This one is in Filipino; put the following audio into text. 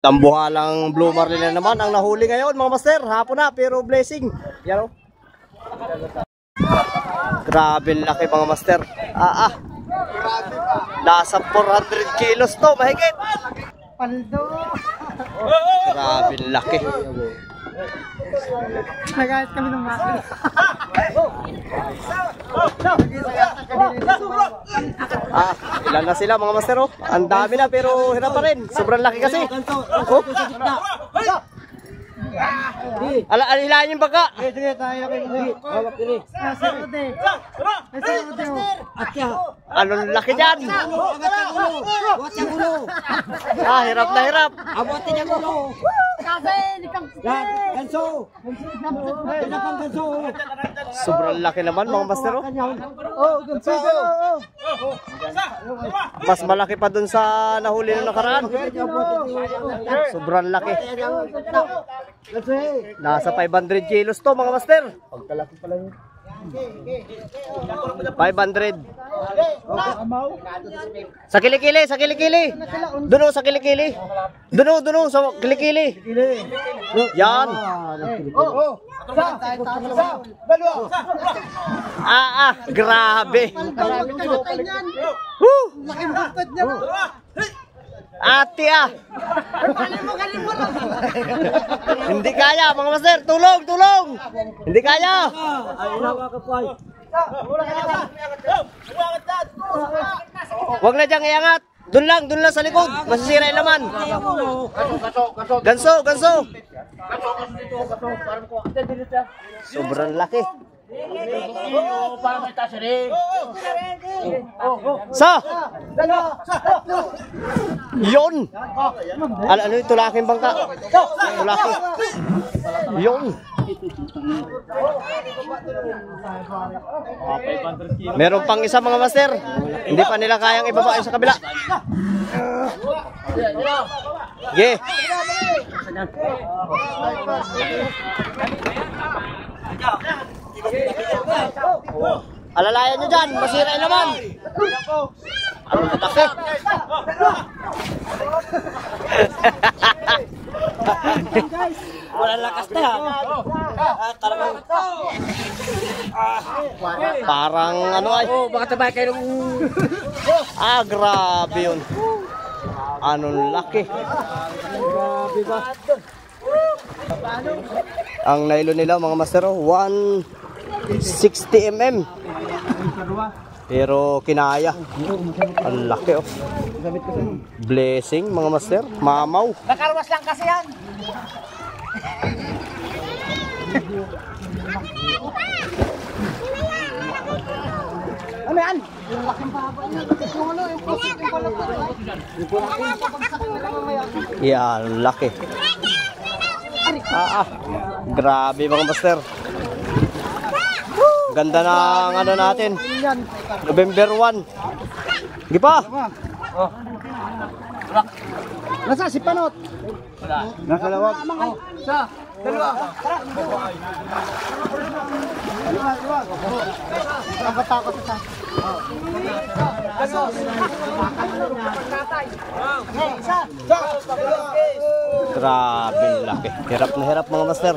Tambuhalang Blue Marlin na naman ang nahuli ngayon mga master. Hapon na pero blessing. Yan o. Grabe laki mga master. Nasa 400 kilos to mahigit. Paldo. Grabe laki. Nagayat kami ng master. Ilan na sila mga master oh. Ang dami na pero hirap pa rin. Sobrang laki kasi. Oh. Hilahin yung baka. Sige, tayo na kayo. Hawak diri. Anong laki dyan? Hirap na hirap. Abutin niya gulo. Kasi, ganso. Sobrang laki naman mga master oh. Ganso. Mas malaki pa dun sa nahuli ng nakaraan. Sobrang laki. Nasa 500 kilos to mga master. Pagkalaki pala yun. 500. Sa kilikili, sa kilikili. Duno sa kilikili. Duno sa kilikili. Yan. Grabe. Ate Hindi kaya mga master, tulong. Hindi kaya. Huwag na diyang iangat. Doon lang sa likod. Masisira yung laman. Ganso. Sobrang laki. Yun. Ano yung tulaking bangka? Tulaki. Yun. Meron pang isa mga master. Hindi pa nila kayang ibaba sa kabila. Ge. Alalayan nyo dyan, masira yung laman. Ano katake? Walang lakas na. Parang ano ay. Baka tabay kayo ng... Grabe yun. Anong laki. Grabe ba? Ang nylon nila mga master 160 mm. Pero kinaya. Ang laki oh. Blessing mga master. Mamaw. Nakarwas lang kasi yan. Ano yan? Yung laking baba niya. Yung ano, yung pusit, yung pala. Yan, laki. Grabe mga master. Ganda ng ano natin. November 1. Di pa? Nasa si Panot? Nasa lawag. Dalawa. Takot ito. Grabe laki. Hirap na hirap mga master.